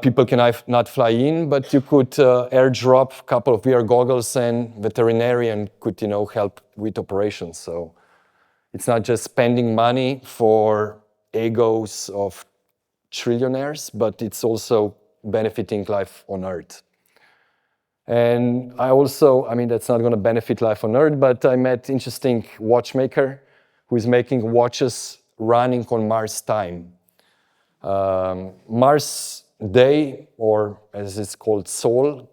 people can not fly in, but you could airdrop a couple of VR goggles and veterinarian could, help with operations. So it's not just spending money for egos of trillionaires, but it's also benefiting life on Earth. And I also, that's not going to benefit life on Earth, but I met interesting watchmaker who is making watches running on Mars time. Mars day, or as it's called, Sol,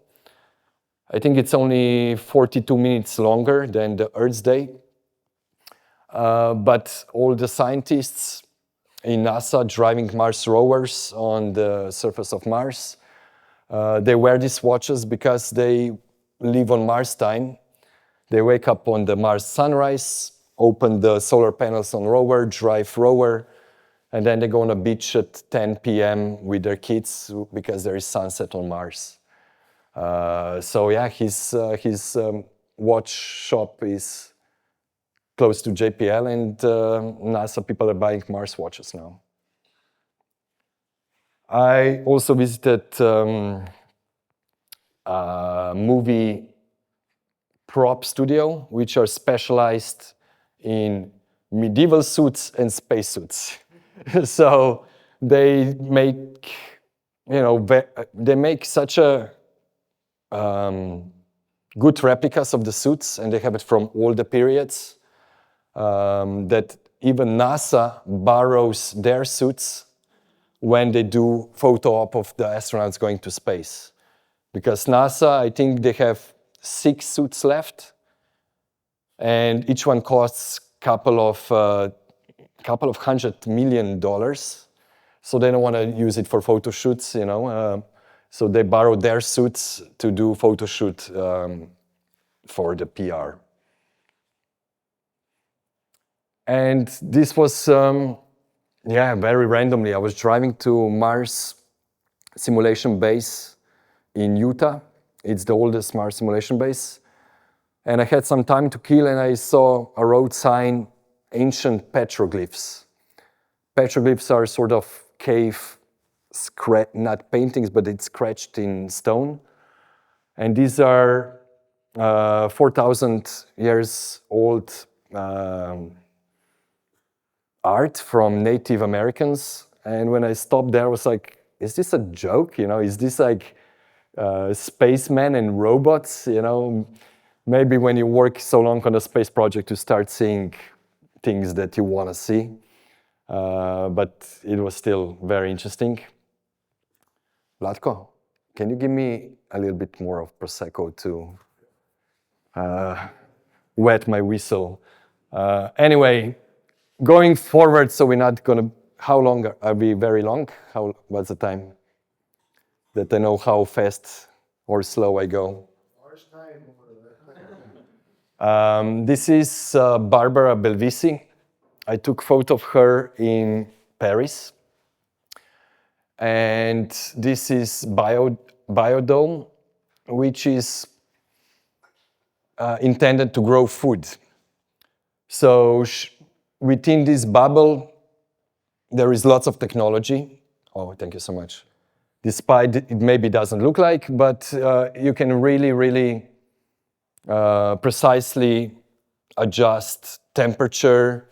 I think it's only 42 minutes longer than the Earth's day. But all the scientists in NASA driving Mars rovers on the surface of Mars, they wear these watches because they live on Mars time. They wake up on the Mars sunrise, open the solar panels on rover, drive rover, and then they go on a beach at 10 p.m. with their kids because there is sunset on Mars. So yeah, his watch shop is close to JPL, and NASA people are buying Mars watches now. I also visited a movie prop studio, which are specialized in medieval suits and spacesuits. So they make, they make such a good replicas of the suits, and they have it from all the periods, that even NASA borrows their suits when they do photo op of the astronauts going to space. Because NASA, I think they have 6 suits left, and each one costs couple of $100 million. So they don't want to use it for photo shoots, so they borrow their suits to do photo shoot for the PR. And this was, very randomly. I was driving to Mars simulation base in Utah. It's the oldest Mars simulation base. And I had some time to kill, and I saw a road sign, ancient petroglyphs. Petroglyphs are sort of cave, not paintings, but it's scratched in stone. And these are 4,000 years old art from Native Americans. And when I stopped there, I was like, is this a joke? Is this like spacemen and robots? Maybe when you work so long on a space project, you start seeing things that you want to see. But it was still very interesting. Vlatko, can you give me a little bit more of Prosecco to wet my whistle? Anyway, going forward, so we're not going to, how long are we? Very long? What's the time? That I know how fast or slow I go. This is Barbara Belvisi. I took photo of her in Paris. And this is Biodome, which is intended to grow food. So within this bubble, there is lots of technology. Oh, thank you so much. Despite it maybe doesn't look like, but you can really precisely adjust temperature,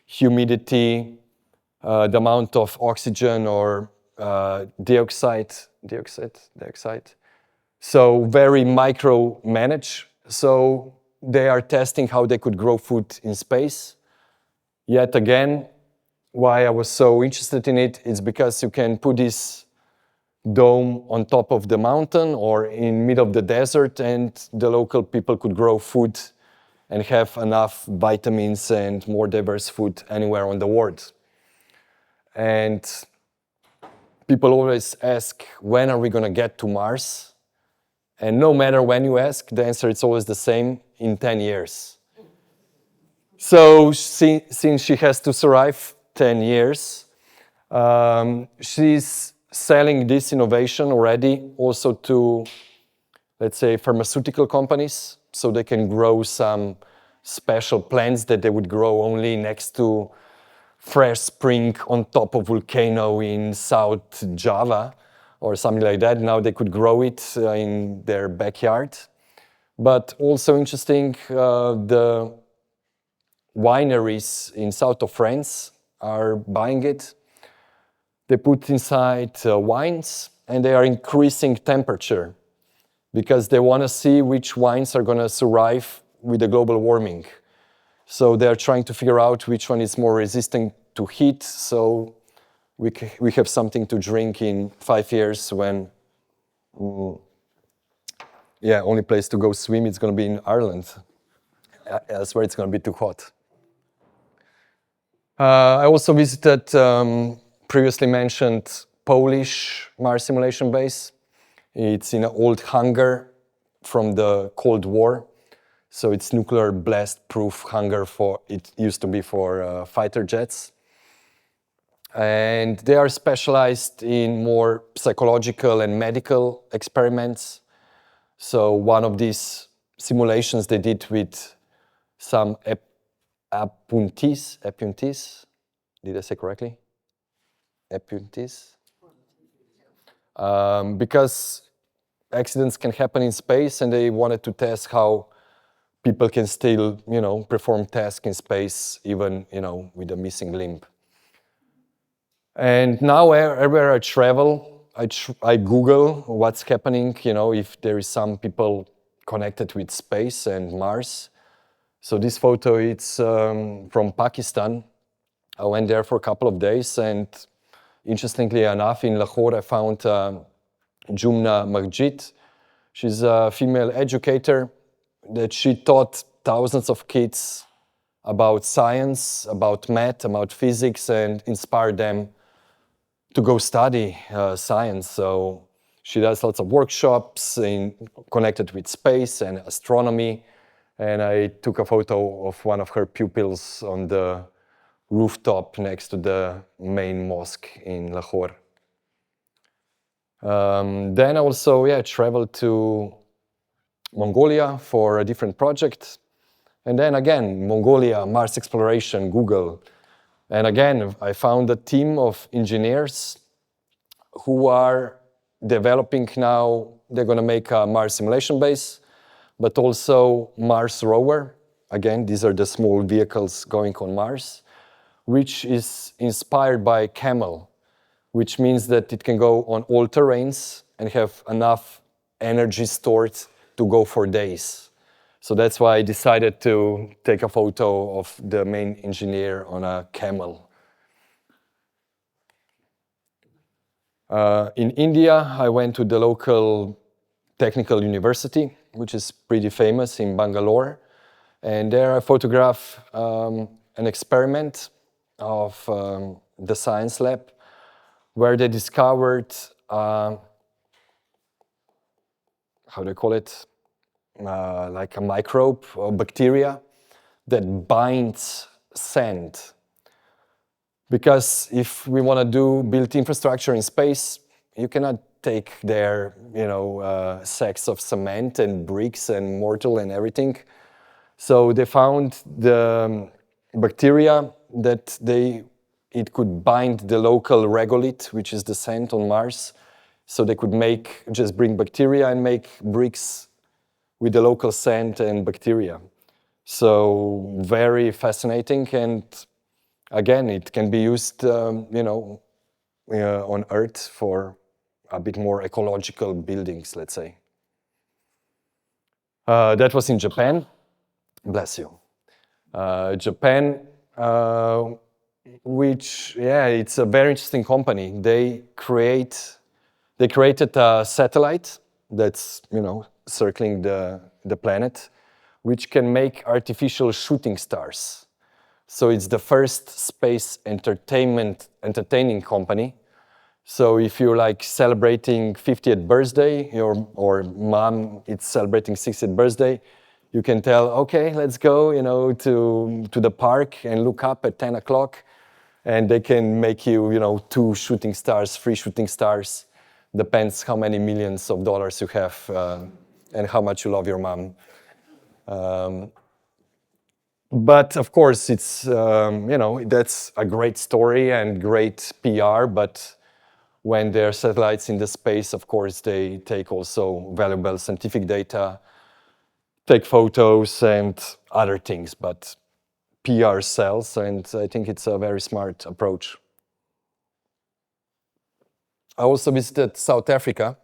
humidity, the amount of oxygen or dioxide. So very micro manage. So they are testing how they could grow food in space. Yet again, why I was so interested in it is because you can put this dome on top of the mountain or in mid of the desert, and the local people could grow food and have enough vitamins and more diverse food anywhere on the world. And people always ask, when are we going to get to Mars? And no matter when you ask, the answer is always the same: in 10 years. So since she has to survive 10 years, she's selling this innovation already also to, let's say, pharmaceutical companies, so they can grow some special plants that they would grow only next to fresh spring on top of volcano in South Java or something like that. Now they could grow it in their backyard. But also interesting, the wineries in south of France are buying it. They put inside wines, and they are increasing temperature because they want to see which wines are going to survive with the global warming. So they're trying to figure out which one is more resistant to heat, so we have something to drink in 5 years when, only place to go swim is going to be in Ireland. Elsewhere it's going to be too hot. I also visited previously mentioned Polish Mars simulation base. It's in an old hangar from the Cold War. So it's nuclear blast-proof hangar it used to be for fighter jets. And they are specialized in more psychological and medical experiments. So one of these simulations they did with some appuntees. Did I say correctly? Appuntees. Because accidents can happen in space, and they wanted to test how people can still, perform tasks in space, even, with a missing limb. And now wherever I travel, I Google what's happening, if there is some people connected with space and Mars. So this photo, it's from Pakistan. I went there for a couple of days, and interestingly enough, in Lahore, I found Jumna Masjid. She's a female educator that she taught thousands of kids about science, about math, about physics, and inspired them to go study science. So she does lots of workshops connected with space and astronomy. And I took a photo of one of her pupils on the rooftop next to the main mosque in Lahore. Then I also traveled to Mongolia for a different project. And then again, Mongolia, Mars exploration, Google. And again, I found a team of engineers who are developing now. They're going to make a Mars simulation base, but also Mars rover. Again, these are the small vehicles going on Mars, which is inspired by camel, which means that it can go on all terrains and have enough energy stored to go for days. So that's why I decided to take a photo of the main engineer on a camel. In India, I went to the local technical university, which is pretty famous in Bangalore. And there I photographed an experiment of the science lab where they discovered, how do you call it? like a microbe or bacteria that binds sand. Because if we want to build infrastructure in space, you cannot take there, sacks of cement and bricks and mortar and everything. So they found the bacteria that it could bind the local regolith, which is the sand on Mars. So they could just bring bacteria and make bricks with the local sand and bacteria. So very fascinating, and again, it can be used, on Earth for a bit more ecological buildings, let's say. That was in Japan. Bless you. Japan, which, it's a very interesting company. They created a satellite that's, circling the planet, which can make artificial shooting stars. So it's the first space entertaining company. So if you're like celebrating 50th birthday, or mom is celebrating 60th birthday, you can tell, okay, let's go, to the park and look up at 10 o'clock, and they can make you, 2 shooting stars, 3 shooting stars. Depends how many millions of dollars you have and how much you love your mom. But of course, it's, that's a great story and great PR, but when there are satellites in the space, of course, they take also valuable scientific data, take photos and other things, but PR sells, and I think it's a very smart approach. I also visited South Africa,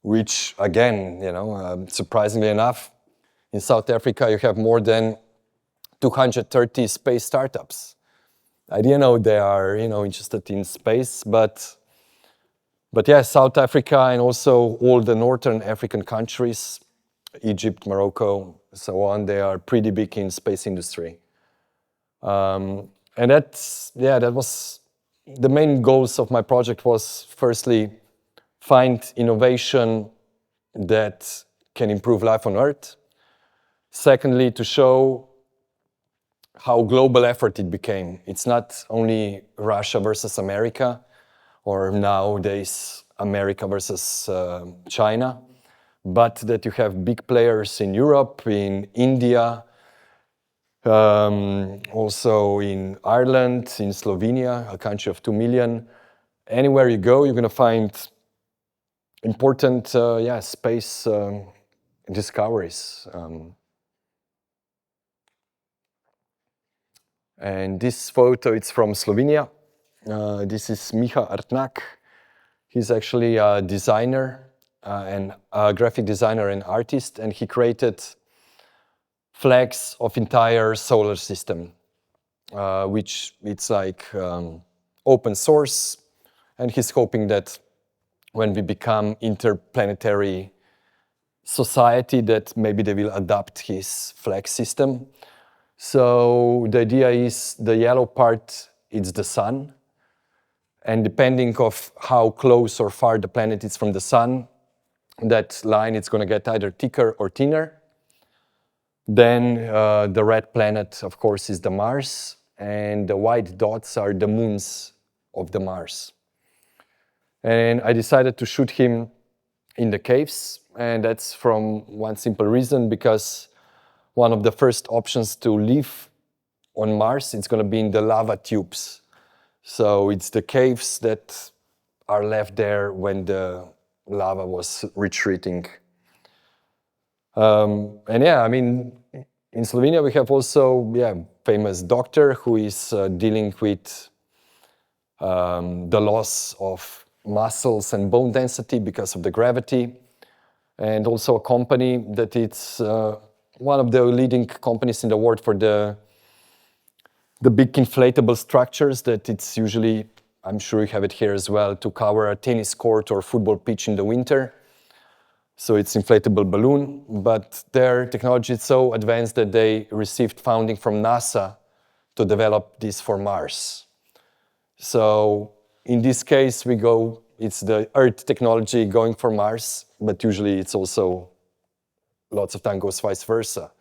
which again, surprisingly enough, in South Africa you have more than 230 space startups. I didn't know they are, interested in space, but yeah, South Africa and also all the northern African countries, Egypt, Morocco, so on, they are pretty big in space industry. And that was the main goals of my project. Was firstly find innovation that can improve life on Earth. Secondly, to show how global effort it became. It's not only Russia versus America, or nowadays America versus China, but that you have big players in Europe, in India, also in Ireland, in Slovenia, a country of 2 million. Anywhere you go, you're going to find important space discoveries. And this photo, it's from Slovenia. This is Miha Artnak. He's actually a designer, and a graphic designer and artist, and he created flags of entire solar system, which it's like open source, and he's hoping that when we become interplanetary society, that maybe they will adopt his flag system. So the idea is the yellow part, it's the sun. And depending of how close or far the planet is from the sun, that line is going to get either thicker or thinner. Then the red planet, of course, is the Mars. And the white dots are the moons of the Mars. And I decided to shoot him in the caves. And that's from one simple reason, because one of the first options to live on Mars, it's going to be in the lava tubes. So it's the caves that are left there when the lava was retreating. And in Slovenia we have also famous doctor who is dealing with the loss of muscles and bone density because of the gravity, and also a company that it's one of the leading companies in the world for the big inflatable structures that it's usually, I'm sure you have it here as well, to cover a tennis court or football pitch in the winter. So it's inflatable balloon, but their technology is so advanced that they received funding from NASA to develop this for Mars. So in this case, it's the Earth technology going for Mars. but usually it's also lots of time goes vice versa.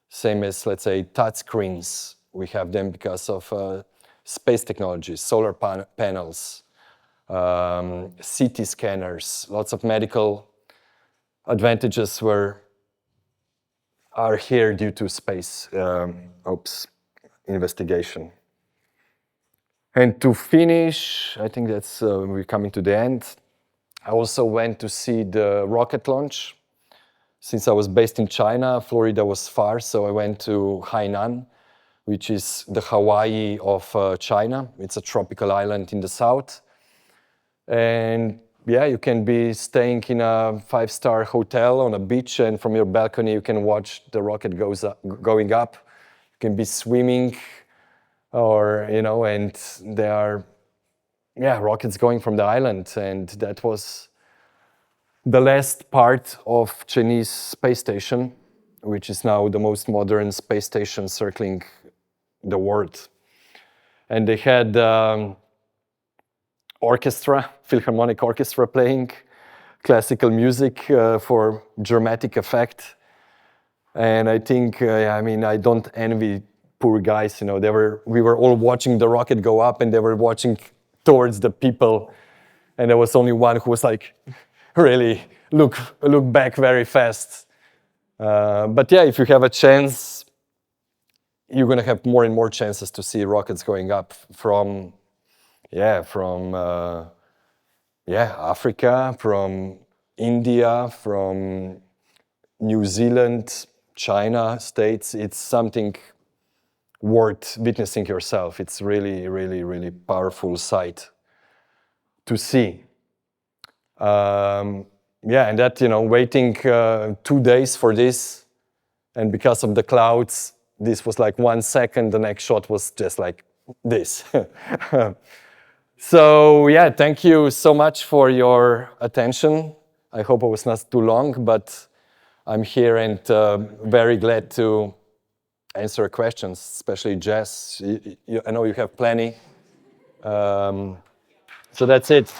Same as, let's say, touch screens. We have them because of space technologies, solar panels, CT scanners, lots of medical advantages are here due to space investigation. And to finish, I think that's we're coming to the end. I also went to see the rocket launch. Since I was based in China, Florida was far, so I went to Hainan, which is the Hawaii of China. It's a tropical island in the south. And yeah, you can be staying in a 5-star hotel on a beach, and from your balcony you can watch the rocket going up. You can be swimming, or and there are rockets going from the island, and that was the last part of Chinese space station, which is now the most modern space station circling the world. And they had orchestra, philharmonic orchestra playing classical music for dramatic effect. And I think, I don't envy poor guys, we were all watching the rocket go up, and they were watching towards the people, and there was only one who was like, really look back very fast. But yeah, if you have a chance, you're going to have more and more chances to see rockets going up from Africa, from India, from New Zealand, China, States. It's something worth witnessing yourself. It's really, really, really powerful sight to see. And that, waiting 2 days for this, and because of the clouds, this was like 1 second, the next shot was just like this. So yeah, thank you so much for your attention. I hope I was not too long, but I'm here and very glad to answer questions, especially Jess. I know you have plenty. So that's it.